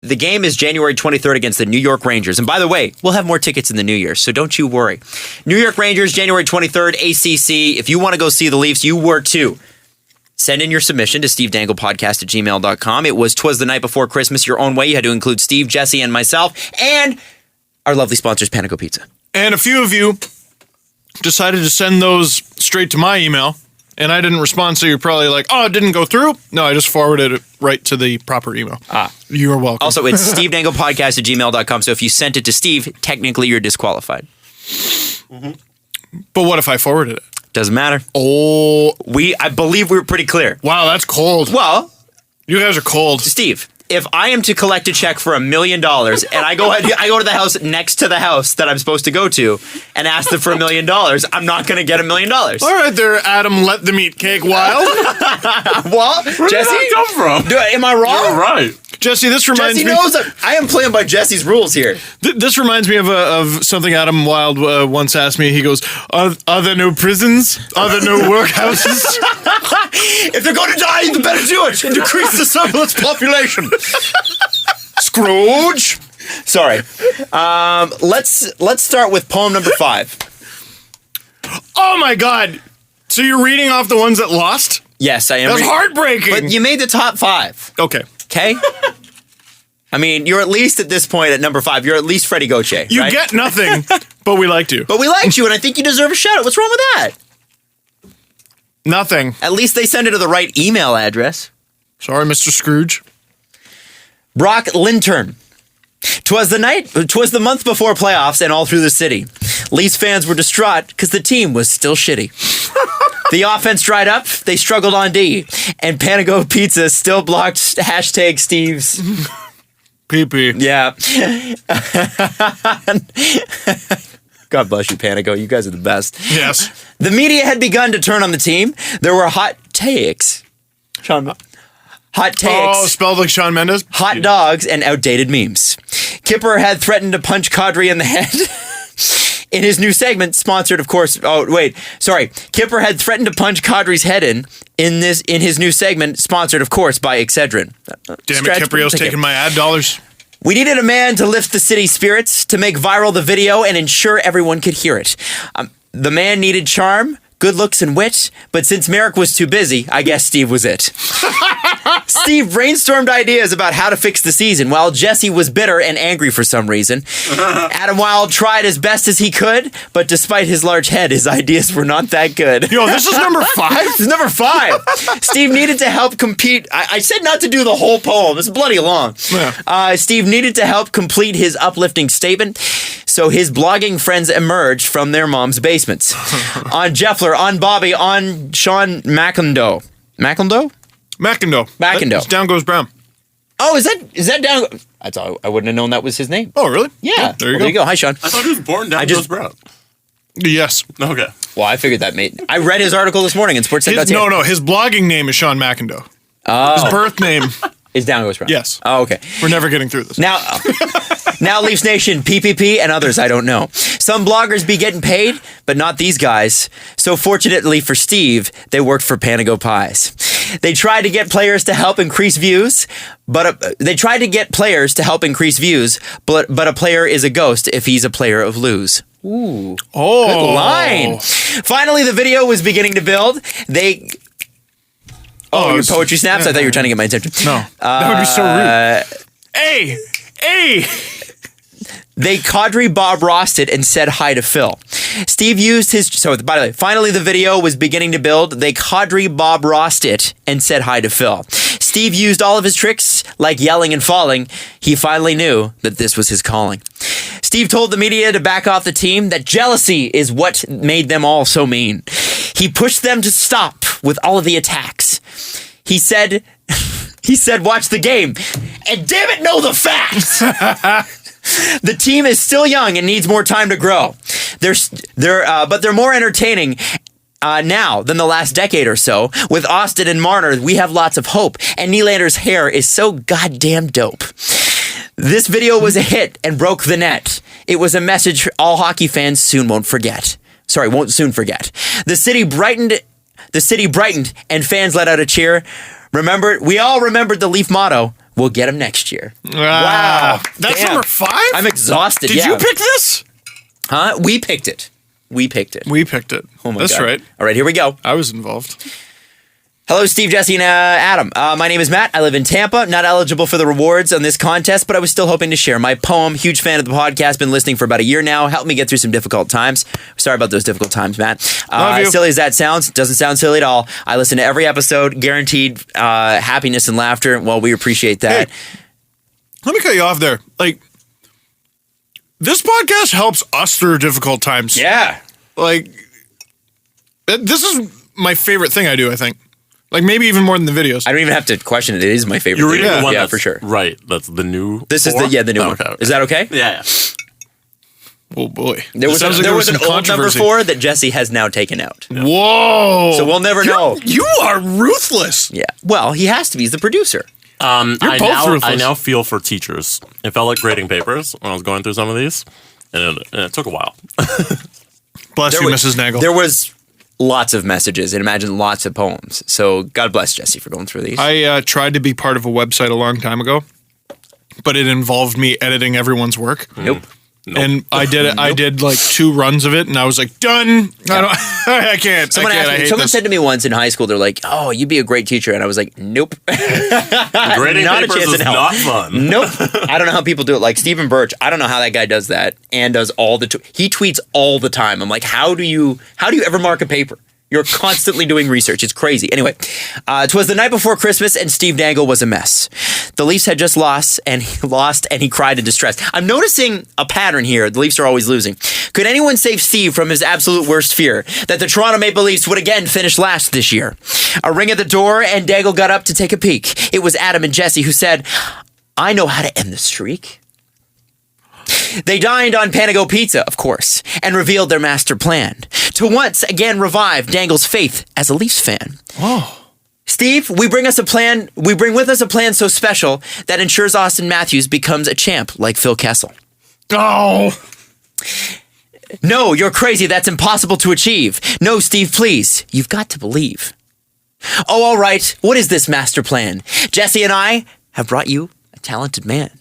The game is January 23rd against the New York Rangers. And by the way, we'll have more tickets in the new year, so don't you worry. New York Rangers, January 23rd, ACC. If you want to go see the Leafs, you were too. Send in your submission to stevedanglepodcast@gmail.com. It was 'Twas the Night Before Christmas, your own way. You had to include Steve, Jesse, and myself, and our lovely sponsors, Panago Pizza. And a few of you decided to send those straight to my email, and I didn't respond, so you're probably like, oh, it didn't go through? No, I just forwarded it right to the proper email. You're welcome. Also, it's stevedanglepodcast@gmail.com, so if you sent it to Steve, technically you're disqualified. Mm-hmm. But what if I forwarded it? Doesn't matter. Oh. I believe we were pretty clear. Wow, that's cold. Well, you guys are cold. Steve, if I am to collect a check for $1 million and I go to the house next to the house that I'm supposed to go to and ask them for $1 million, I'm not going to get $1 million. All right there, Adam, let them eat cake wild. Well, Where Jesse, did that come from? Am I wrong? You're right. Jesse, this reminds Jesse me... knows that I am playing by Jesse's rules here. This reminds me of something Adam Wilde once asked me. He goes, are there no prisons? Are there no workhouses? If they're going to die, they better do it and decrease the surplus population. Scrooge. Sorry. Let's start with poem number 5. Oh my God. So you're reading off the ones that lost? Yes, I am. That's heartbreaking. But you made the top 5. Okay. Okay? I mean, you're at least at this point at number 5. You're at least Freddie Gauthier. You right? get nothing, but we liked you. But we liked you, and I think you deserve a shout out. What's wrong with that? Nothing. At least they send it to the right email address. Sorry, Mr. Scrooge. Brock Lintern. 'Twas the month before playoffs and all through the city. Leafs fans were distraught because the team was still shitty. The offense dried up, they struggled on D, and Panago Pizza still blocked hashtag Steve's. PP. Yeah. God bless you, Panago. You guys are the best. Yes. The media had begun to turn on the team. There were hot takes. Hot takes. Oh, spelled like Shawn Mendes? Hot dogs and outdated memes. Kipper had threatened to punch Kadri in the head. In his new segment, sponsored, of course. Kipper had threatened to punch Kadri's head in his new segment, sponsored, of course, by Excedrin. Damn it, Kiprio's taking my ad dollars. We needed a man to lift the city's spirits, to make viral the video, and ensure everyone could hear it. The man needed charm, good looks, and wit, but since Merrick was too busy, I guess Steve was it. Steve brainstormed ideas about how to fix the season, while Jesse was bitter and angry for some reason. Adam Wilde tried as best as he could, but despite his large head, his ideas were not that good. Yo, this is number 5? This is number 5. Steve needed to help compete. I said not to do the whole poem. It's bloody long. Yeah. Steve needed to help complete his uplifting statement, so his blogging friends emerged from their mom's basements. On Jeffler, on Bobby, on Sean McIndoe. McIndoe? McIndoe. It's Down Goes Brown. Oh, is that down? I thought I wouldn't have known that was his name. Oh, really? Yeah. There you There you go. go. Hi, Sean. I thought he was born down Goes Brown. Yes. Okay. Well, I figured that made. I read his article this morning in Sportsnet. No. His blogging name is Sean McIndoe. Oh. His birth name is Down Goes Brown. Yes. Oh, okay. We're never getting through this. Now Leafs Nation, PPP, and others I don't know. Some bloggers be getting paid, but not these guys. So fortunately for Steve, they worked for Panago Pies. They tried to get players to help increase views, but a player is a ghost if he's a player of lose. Ooh. Oh. Good line. Finally, the video was beginning to build. Your poetry snaps? I thought you were trying to get my attention. No. That would be so rude. Hey! They Kadri Bob Rossed it and said hi to Phil. Steve used his... So, by the way, finally the video was beginning to build. They Kadri Bob Rossed it and said hi to Phil. Steve used all of his tricks, like yelling and falling. He finally knew that this was his calling. Steve told the media to back off the team, that jealousy is what made them all so mean. He pushed them to stop with all of the attacks. He said, watch the game. And damn it, know the facts. The team is still young and needs more time to grow. But they're more entertaining now than the last decade or so. With Austin and Marner, we have lots of hope. And Nylander's hair is so goddamn dope. This video was a hit and broke the net. It was a message all hockey fans won't soon forget. The city brightened and fans let out a cheer. We all remembered the Leaf motto. We'll get him next year. Wow. That's Damn. number 5? I'm exhausted. Did you pick this? Huh? We picked it. We picked it. Oh my That's God. right. All right, here we go. I was involved. Hello, Steve, Jesse, and Adam. My name is Matt. I live in Tampa. Not eligible for the rewards on this contest, but I was still hoping to share my poem. Huge fan of the podcast. Been listening for about a year now. Helped me get through some difficult times. Sorry about those difficult times, Matt. Love you. As silly as that sounds, doesn't sound silly at all. I listen to every episode. Guaranteed happiness and laughter. Well, we appreciate that. Hey, let me cut you off there. Like, this podcast helps us through difficult times. Yeah. Like, this is my favorite thing I do, I think. Like, maybe even more than the videos. I don't even have to question it. It is my favorite. You're reading thing. the one Yeah, that's for sure. right. That's the new. This is the new one. Okay. Is that okay? Yeah. Oh, boy. There was, Sounds like there was some an old number controversy. 4 that Jesse has now taken out. Whoa. So we'll never know. You are ruthless. Yeah. Well, he has to be. He's the producer. You're both I ruthless. now feel for teachers. It felt like grading papers when I was going through some of these, and it took a while. Bless you, Mrs. Nagel. There was lots of messages and imagine lots of poems. So God bless Jesse for going through these. I tried to be part of a website a long time ago, but it involved me editing everyone's work. Nope. And I did it. I did like 2 runs of it, and I was like, done. I can't. Someone I hate someone this. said to me once in high school, they're like, "Oh, you'd be a great teacher," and I was like, "Nope, Grading not a papers chance is in hell. not fun. Nope." I don't know how people do it. Like Stephen Birch, I don't know how that guy does that and does all the. He tweets all the time. I'm like, how do you ever mark a paper? You're constantly doing research. It's crazy. Anyway, 'twas the night before Christmas, and Steve Dangle was a mess. The Leafs had just lost, and he cried in distress. I'm noticing a pattern here. The Leafs are always losing. Could anyone save Steve from his absolute worst fear? That the Toronto Maple Leafs would again finish last this year. A ring at the door, and Dangle got up to take a peek. It was Adam and Jesse who said, "I know how to end the streak." They dined on Panago pizza, of course, and revealed their master plan to once again revive Dangle's faith as a Leafs fan. Oh. Steve, we bring with us a plan so special that ensures Austin Matthews becomes a champ like Phil Kessel. Oh. No, you're crazy. That's impossible to achieve. No, Steve, please. You've got to believe. Oh, all right. What is this master plan? Jesse and I have brought you a talented man.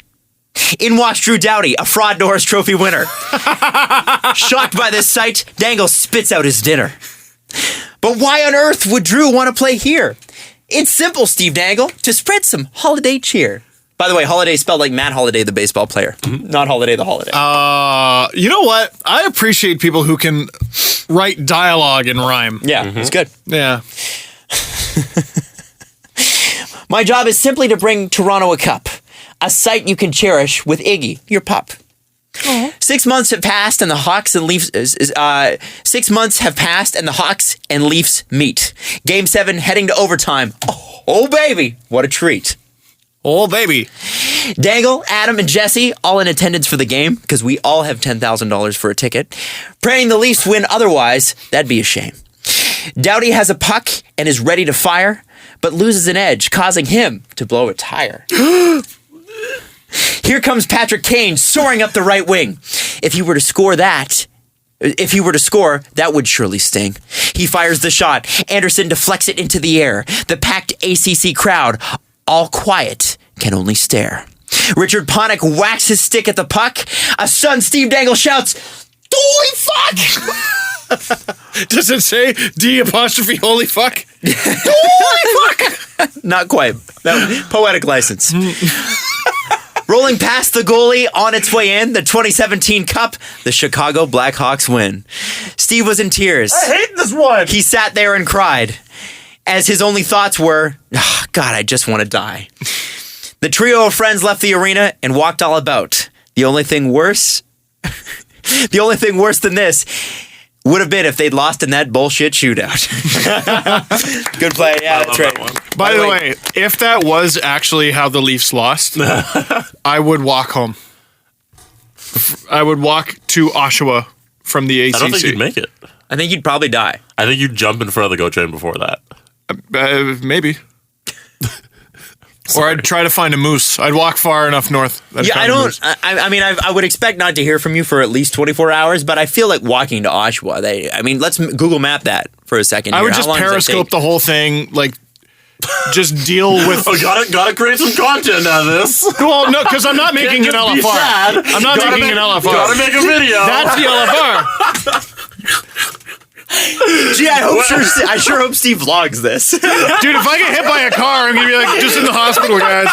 In walks Drew Doughty, a fraud Norris Trophy winner. Shocked by this sight, Dangle spits out his dinner. But why on earth would Drew want to play here? It's simple, Steve Dangle, to spread some holiday cheer. By the way, Holiday spelled like Matt Holliday, the baseball player, not Holiday the Holiday. You know what? I appreciate people who can write dialogue and rhyme. Yeah, it's good. Yeah. My job is simply to bring Toronto a cup. A sight you can cherish with Iggy, your pup. Aww. 6 months have passed and the Hawks and Leafs. 6 months have passed and the Hawks and Leafs meet. Game 7 heading to overtime. Oh baby, what a treat! Oh baby. Dangle, Adam, and Jesse all in attendance for the game because we all have $10,000 for a ticket. Praying the Leafs win. Otherwise, that'd be a shame. Doughty has a puck and is ready to fire, but loses an edge, causing him to blow a tire. Here comes Patrick Kane soaring up the right wing. If he were to score, that would surely sting. He fires the shot. Anderson deflects it into the air. The packed ACC crowd, all quiet, can only stare. Richard Panik whacks his stick at the puck. A stunned Steve Dangle shouts, "Holy fuck!" Does it say D apostrophe holy fuck? Holy fuck! Not quite. Poetic license. Rolling past the goalie on its way in, the 2017 Cup, the Chicago Blackhawks win. Steve was in tears. I hate this one. He sat there and cried, as his only thoughts were, oh, God, I just want to die. The trio of friends left the arena and walked all about. The only thing worse than this would have been if they'd lost in that bullshit shootout. Good play. Yeah, that's right. By the way, if that was actually how the Leafs lost, I would walk home. I would walk to Oshawa from the ACC. I don't think you'd make it. I think you'd probably die. I think you'd jump in front of the GO train before that. Maybe. Or I'd try to find a moose. I'd walk far enough north. I would expect not to hear from you for at least 24 hours, but I feel like walking to Oshawa. Let's Google map that for a second. I would just periscope the whole thing. Like, just deal with. Oh, gotta create some content out of this. Well, no, because I'm not making an Can't just be LFR. sad. I'm not making an LFR. Gotta make a video. That's the LFR. Gee, I sure hope Steve vlogs this. Dude, if I get hit by a car, I'm gonna be like, just in the hospital, guys.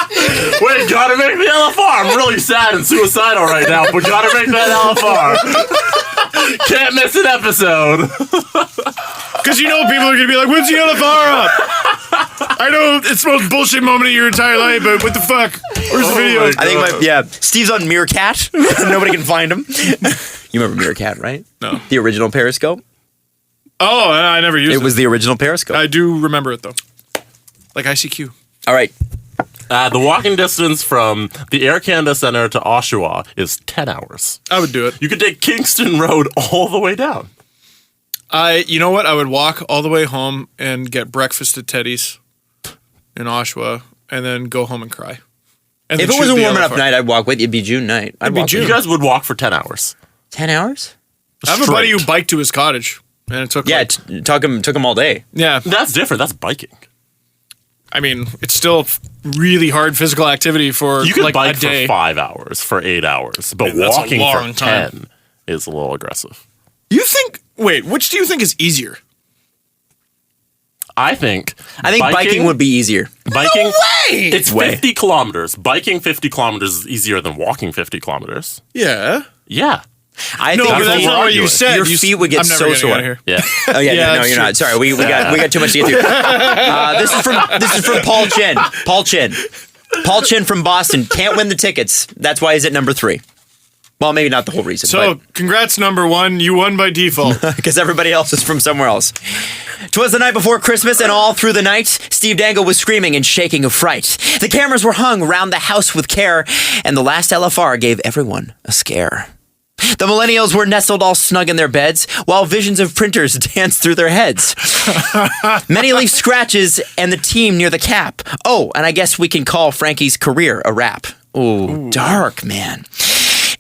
Wait, gotta make the LFR. I'm really sad and suicidal right now, but gotta make that LFR. Can't miss an episode. Because you know people are gonna be like, when's the LFR up? I know it's the most bullshit moment of your entire life, but what the fuck? Where's the video? I think Steve's on Meerkat. Nobody can find him. You remember Meerkat, right? No. The original Periscope? Oh, I never used it. It was the original Periscope. I do remember it, though. Like ICQ. All right. The walking distance from the Air Canada Centre to Oshawa is 10 hours. I would do it. You could take Kingston Road all the way down. You know what? I would walk all the way home and get breakfast at Teddy's in Oshawa, and then go home and cry. And If it was a warm enough night, I'd walk with you. It'd be June night. I'd walk June. You guys would walk for 10 hours. 10 hours? I have a buddy who biked to his cottage, and it took took him all day. Yeah. That's different. That's biking. I mean, it's still really hard physical activity for You could like bike a day. for 5 hours, for 8 hours, but That's a walking long for time. 10 is a little aggressive. Which do you think is easier? I think biking would be easier. Biking, No way! It's 50 kilometers. Biking 50 kilometers is easier than walking 50 kilometers. Yeah. Yeah. I No, think but that's not what you said. Your feet would get I'm never so getting sore. out of here. Yeah. Oh yeah, Yeah, no, that's you're true. not. Sorry, we got too much to get through. This is from Paul Chin. Paul Chin from Boston can't win the tickets. That's why he's at number 3. Well, maybe not the whole reason. So, congrats, number 1. You won by default. Because everybody else is from somewhere else. 'Twas the night before Christmas, and all through the night, Steve Dangle was screaming and shaking of fright. The cameras were hung round the house with care, and the last LFR gave everyone a scare. The millennials were nestled all snug in their beds, while visions of printers danced through their heads. Many leaf scratches and the team near the cap. Oh, and I guess we can call Frankie's career a rap. Ooh, dark, man.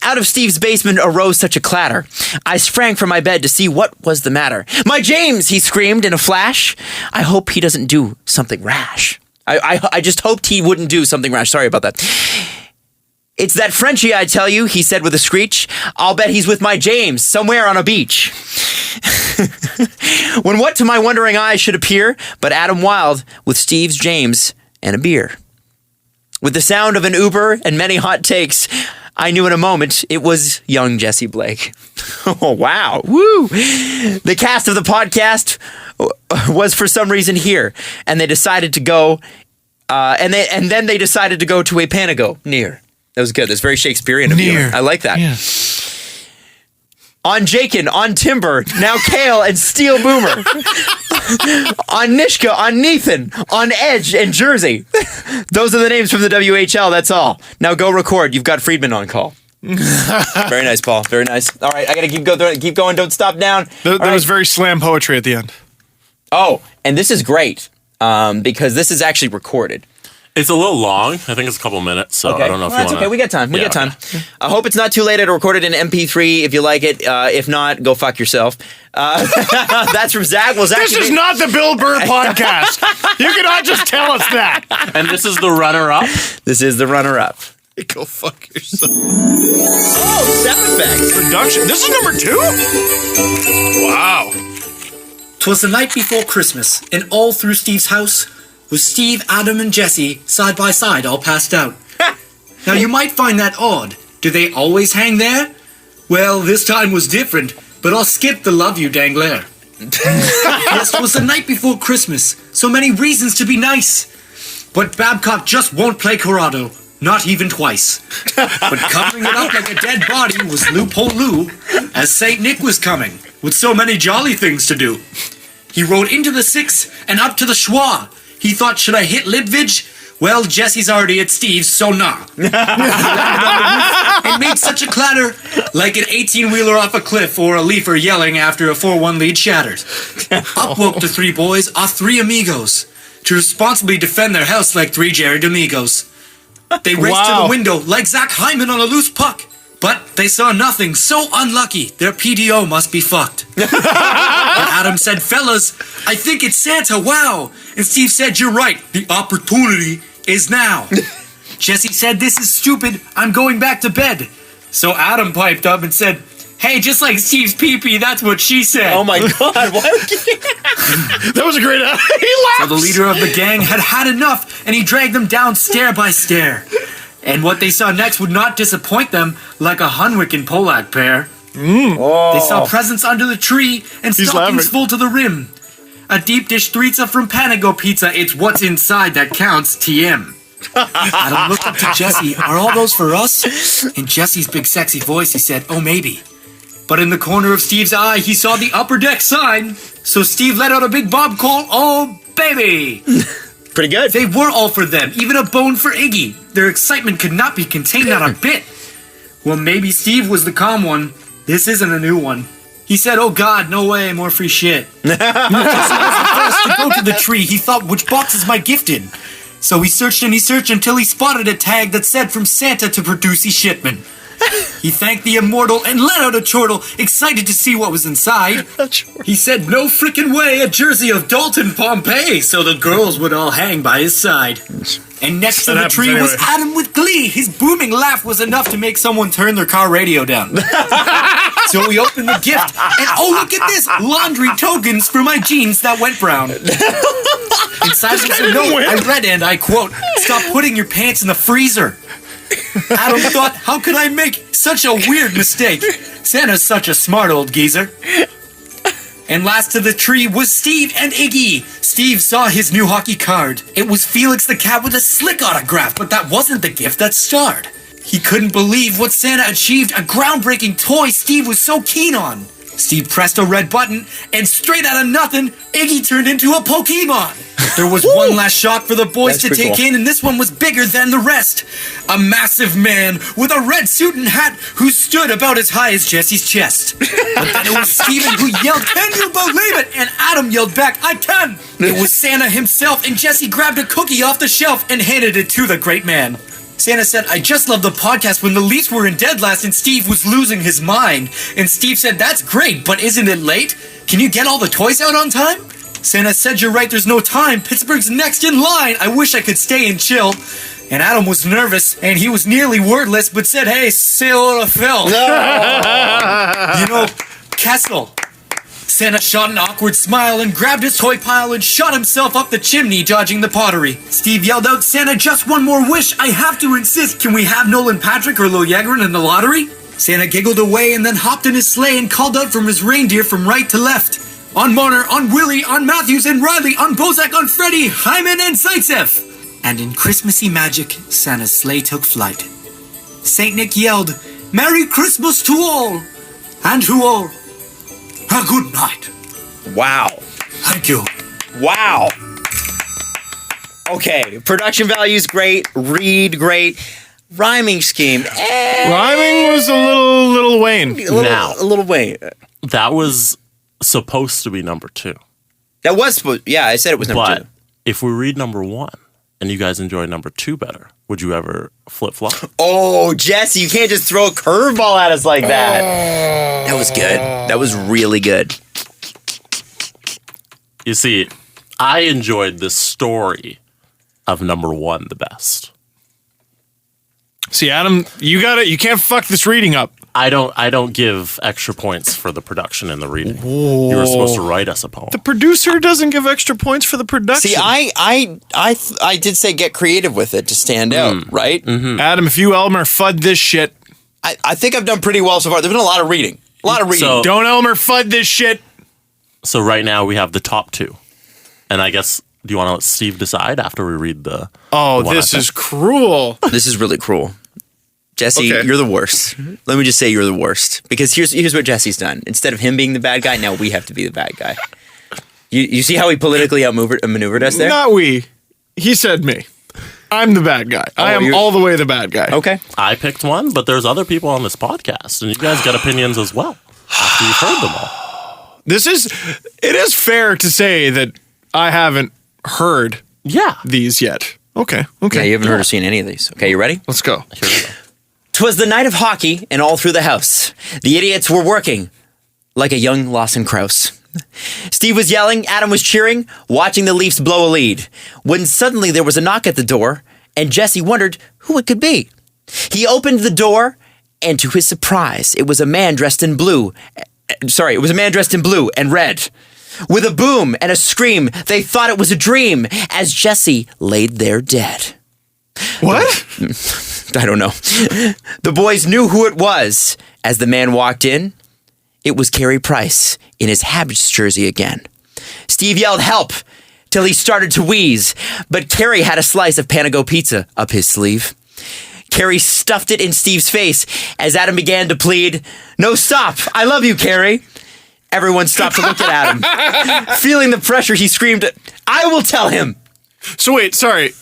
Out of Steve's basement arose such a clatter. I sprang from my bed to see what was the matter. "My James!" he screamed in a flash. I hope he doesn't do something rash. I just hoped he wouldn't do something rash. Sorry about that. "It's that Frenchie, I tell you," he said with a screech. "I'll bet he's with my James, somewhere on a beach." When what to my wondering eyes should appear but Adam Wilde with Steve's James and a beer. With the sound of an Uber and many hot takes, I knew in a moment it was young Jesse Blake. Oh, wow. Woo. The cast of the podcast was for some reason here, and they decided to go, and then they decided to go to a Panago near. That was good. That's very Shakespearean of you. Near. I like that. Yeah. On Jakin, on Timber, now Kale and Steel Boomer. On Nishka, on Nathan, on Edge and Jersey. Those are the names from the WHL, that's all. Now go record. You've got Friedman on call. Very nice, Paul. Very nice. All right, I got to keep going. Don't stop down. There was very slam poetry at the end. Oh, and this is great because this is actually recorded. It's a little long. I think it's a couple minutes, so I don't know if you want to... That's okay. We got time. We got time. I hope it's not too late to record it in MP3 if you like it. If not, go fuck yourself. That's from Zach. Well, Zach, This is not the Bill Burr podcast. You cannot just tell us that. And this is the runner-up? This is the runner-up. Go fuck yourself. Oh, sound effects. Production. This is number 2? Wow. 'Twas the night before Christmas, and all through Steve's house was Steve, Adam, and Jesse side by side, all passed out. Now you might find that odd. Do they always hang there? Well, this time was different, but I'll skip the love you dangler. Yes, 'twas the night before Christmas, so many reasons to be nice. But Babcock just won't play Corrado, not even twice. But covering it up like a dead body was Loophole Lou, as St. Nick was coming, with so many jolly things to do. He rode into the 6 and up to the schwa. He thought, should I hit Lidvig? Well, Jesse's already at Steve's, so nah. He landed on the roof and made such a clatter, like an 18-wheeler off a cliff or a leafer yelling after a 4-1 lead shatters. Up woke the 3 boys, our 3 amigos, to responsibly defend their house like 3 Jerry Domingos. They raced to the window like Zach Hyman on a loose puck, but they saw nothing, so unlucky, their PDO must be fucked. Adam said, fellas, I think it's Santa, wow. And Steve said, you're right, the opportunity is now. Jesse said, this is stupid, I'm going back to bed. So Adam piped up and said, hey, just like Steve's pee-pee, that's what she said. Oh my God, why would you? That was a great... He laughed. So the leader of the gang had had enough, and he dragged them down stair by stair. And what they saw next would not disappoint them, like a Hunwick and Polak pair. They saw presents under the tree and He's stockings laughing. full to the rim. A deep dish threetza from Panago Pizza. It's what's inside that counts, TM. Adam looked up to Jesse. Are all those for us? In Jesse's big sexy voice, he said, oh, maybe. But in the corner of Steve's eye, he saw the upper deck sign. So Steve let out a big Bob call, oh, baby. Pretty good. They were all for them, even a bone for Iggy. Their excitement could not be contained, not a bit. Well, maybe Steve was the calm one. This isn't a new one. He said, oh God, no way, more free shit. Jesse was the first to go to the tree. He thought, which box is my gift in? So he searched and he searched until he spotted a tag that said from Santa to Producy Shipman. He thanked the immortal and let out a chortle, excited to see what was inside. He said, no frickin' way, a jersey of Dalton Pompey, so the girls would all hang by his side. And next to the tree was Adam with glee. His booming laugh was enough to make someone turn their car radio down. So we opened the gift, and oh, look at this, laundry tokens for my jeans that went brown. Inside was a note I read, and I quote, stop putting your pants in the freezer. Adam thought, how could I make such a weird mistake? Santa's such a smart old geezer. And last to the tree was Steve and Iggy. Steve saw his new hockey card. It was Felix the cat with a slick autograph, but that wasn't the gift that starred. He couldn't believe what Santa achieved, a groundbreaking toy Steve was so keen on. Steve pressed a red button, and straight out of nothing, Iggy turned into a Pokemon. There was one last shock for the boys to take in, and this one was bigger than the rest. A massive man with a red suit and hat who stood about as high as Jesse's chest. But then it was Steven who yelled, can you believe it? And Adam yelled back, I can. It was Santa himself, and Jesse grabbed a cookie off the shelf and handed it to the great man. Santa said, I just love the podcast when the Leafs were in dead last and Steve was losing his mind. And Steve said, that's great, but isn't it late? Can you get all the toys out on time? Santa said, you're right, there's no time. Pittsburgh's next in line. I wish I could stay and chill. And Adam was nervous, and he was nearly wordless, but said, hey, say hello to Phil. You know, Kessel. Santa shot an awkward smile and grabbed his toy pile and shot himself up the chimney, dodging the pottery. Steve yelled out, Santa, just one more wish. I have to insist. Can we have Nolan Patrick or Lil Yagrin in the lottery? Santa giggled away and then hopped in his sleigh and called out from his reindeer from right to left. On Marner, on Willie, on Matthews and Riley, on Bozak, on Freddie, Hyman and Zaitsev. And in Christmassy magic, Santa's sleigh took flight. Saint Nick yelled, Merry Christmas to all, and to all, a good night. Wow. Thank you. Wow. Okay, production value's great, read great, rhyming scheme. Rhyming was a little Wayne. A little Wayne. That was supposed to be number 2. That was supposed. Yeah, I said it was number But 2. if we read number 1 and you guys enjoy number 2 better, would you ever flip-flop? Oh, Jesse, you can't just throw a curveball at us like that. That was good. That was really good. You see, I enjoyed the story of number 1 the best. See, Adam, you can't fuck this reading up. I don't give extra points for the production and the reading. You were supposed to write us a poem. The producer doesn't give extra points for the production. See, I did say get creative with it to stand out, right? Mm-hmm. Adam, if you Elmer Fudd this shit. I think I've done pretty well so far. There's been a lot of reading. So- Don't Elmer Fudd this shit. So right now we have the top 2. And I guess, do you want to let Steve decide after we read the... Oh, the one this I is cruel. This is really cruel. Jesse, Okay. you're the worst. Let me just say you're the worst. Because here's what Jesse's done. Instead of him being the bad guy, now we have to be the bad guy. You see how he politically outmaneuvered us there? Not we. He said me. I'm the bad guy. I am all the way the bad guy. Okay. I picked one, but there's other people on this podcast, and you guys got opinions as well after you've heard them all. It is fair to say that I haven't heard these yet. Okay. Yeah, you haven't heard or seen any of these. Okay, you ready? Let's go. Here we go. 'Twas the night of hockey, and all through the house, the idiots were working like a young Lawson Krause. Steve was yelling, Adam was cheering, watching the Leafs blow a lead, when suddenly there was a knock at the door, and Jesse wondered who it could be. He opened the door, and to his surprise, it was a man dressed in blue. It was a man dressed in blue and red. With a boom and a scream, they thought it was a dream as Jesse laid there dead. What? I don't know. The boys knew who it was. As the man walked in, it was Carey Price in his Habs jersey again. Steve yelled help till he started to wheeze, but Carey had a slice of Panago pizza up his sleeve. Carey stuffed it in Steve's face as Adam began to plead, "No, stop! I love you, Carey." Everyone stopped to look at Adam. Feeling the pressure, he screamed, "I will tell him." So wait, sorry.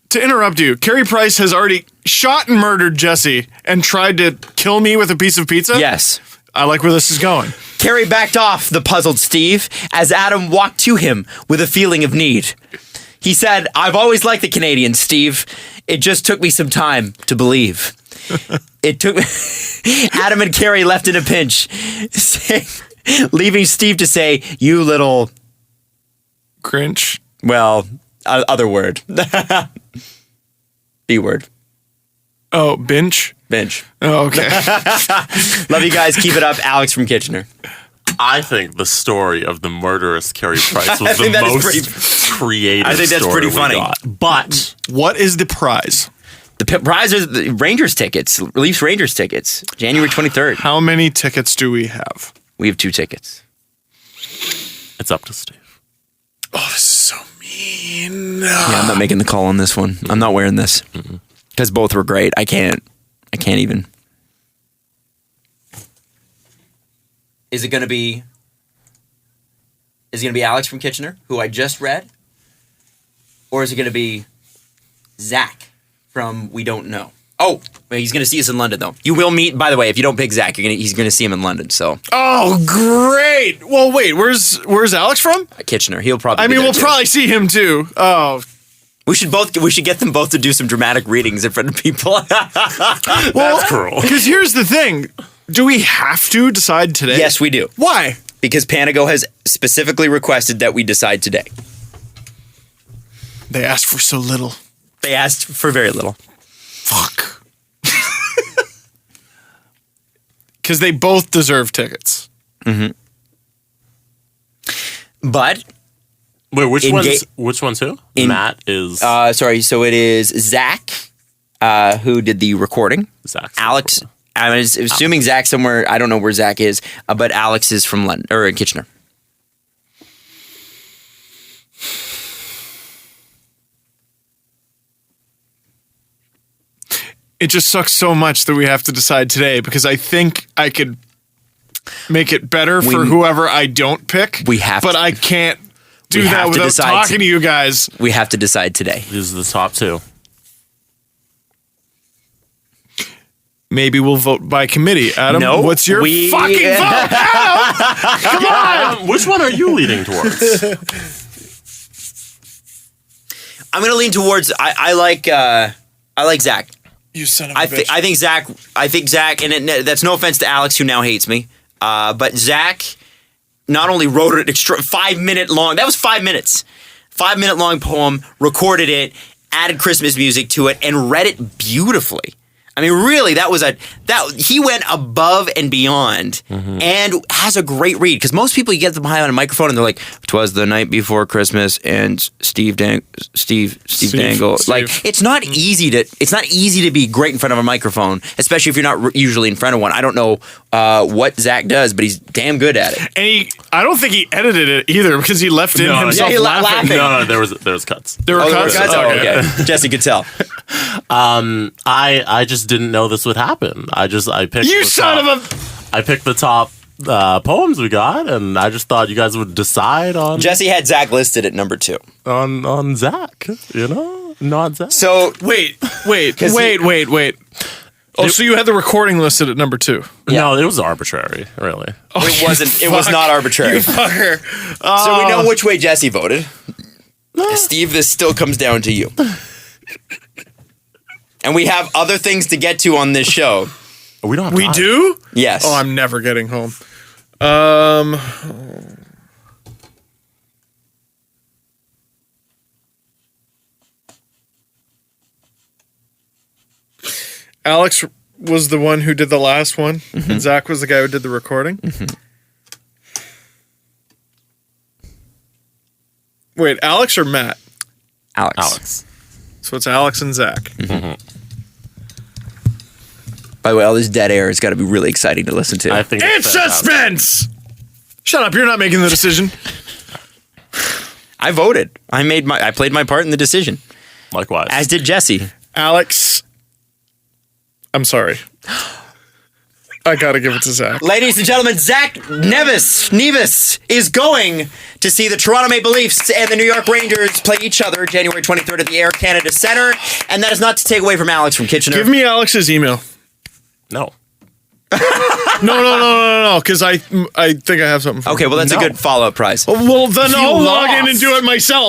To interrupt you, Carey Price has already shot and murdered Jesse and tried to kill me with a piece of pizza? Yes. I like where this is going. Carey backed off the puzzled Steve as Adam walked to him with a feeling of need. He said, "I've always liked the Canadians, Steve. It just took me some time to believe." It took Adam and Carey left in a pinch, leaving Steve to say, "You little..." Grinch. Well, other word. B word. Oh, bench? Bench. Oh, okay. Love you guys. Keep it up. Alex from Kitchener. I think the story of the murderous Carey Price was the think that is most creative. I think that's story pretty we funny. got. But What is the prize? The prize is the Rangers tickets. Leafs Rangers tickets. January 23rd. How many tickets do we have? We have 2 tickets. it's up to Steve. Oh, this is so mean. Yeah, I'm not making the call on this one. I'm not wearing this. Because both were great. I can't even. Is it going to be Alex from Kitchener, who I just read? Or is it going to be Zach from We Don't Know? Oh, but he's going to see us in London, though. You will meet, by the way, if you don't pick Zach, he's going to see him in London, so. Oh, great. Well, wait, where's Alex from? Kitchener. He'll probably I be mean, there, we'll too. probably see him too. Oh, We should get them both to do some dramatic readings in front of people. That's cruel. because here's the thing. Do we have to decide today? Yes, we do. Why? Because Panago has specifically requested that we decide today. They asked for so little. They asked for very little. Fuck. Because they both deserve tickets. But Wait, which In one's who? in- Matt is so it is Zach who did the recording. Zach. Alex, I'm assuming Zach somewhere. I don't know where Zach is, but Alex is from London or Kitchener. It just sucks so much that we have to decide today because I think I could make it better for whoever I don't pick. We have but to- I can't do we that have to without decide talking to you guys. We have to decide today. These are the top 2. Maybe we'll vote by committee. Adam, No, what's your we- fucking vote? Adam! Come on! Which one are you leading towards? I'm going to lean towards. I like Zach. You son of a I bitch. think Zach, and that's no offense to Alex, who now hates me, but Zach not only wrote an extra 5-minute long, that was 5 minutes, 5-minute long poem, recorded it, added Christmas music to it, and read it beautifully. I mean, really, he went above and beyond, and has a great read. Because most people, you get them high on a microphone, and they're like, "'Twas the night before Christmas," and Steve Dangle. Like, it's not easy to be great in front of a microphone, especially if you're not usually in front of one. I don't know what Zach does, but he's damn good at it. And I don't think he edited it either because he left in himself he laughing. No, there was cuts. There were cuts. Oh, okay. Jesse could tell. I just didn't know this would happen. I picked You the son top, of a... I picked the top poems we got, and I just thought you guys would decide on Jesse had Zach listed at number 2. on Zach. Not Zach. So Wait. 'Cause Wait. Oh, so you had the recording listed at number 2. No, it was arbitrary, really. it wasn't. It was not arbitrary. Fucker. So we know which way Jesse voted. Steve, this still comes down to you. And we have other things to get to on this show. We don't. Have We time. do? Yes. Oh, I'm never getting home. Alex was the one who did the last one, and Zach was the guy who did the recording. Wait, Alex or Matt? Alex. So it's Alex and Zach. By the way, all this dead air has got to be really exciting to listen to. I think It's suspense! Shut up, you're not making the decision. I voted. I played my part in the decision. Likewise. As did Jesse. Alex, I'm sorry. I gotta give it to Zach. Ladies and gentlemen, Zach Nevis is going to see the Toronto Maple Leafs and the New York Rangers play each other January 23rd at the Air Canada Centre. And that is not to take away from Alex from Kitchener. Give me Alex's email. No. No, because I think I have something for Okay, well, that's a good follow-up prize. Well, then I'll log in and lost. do it myself.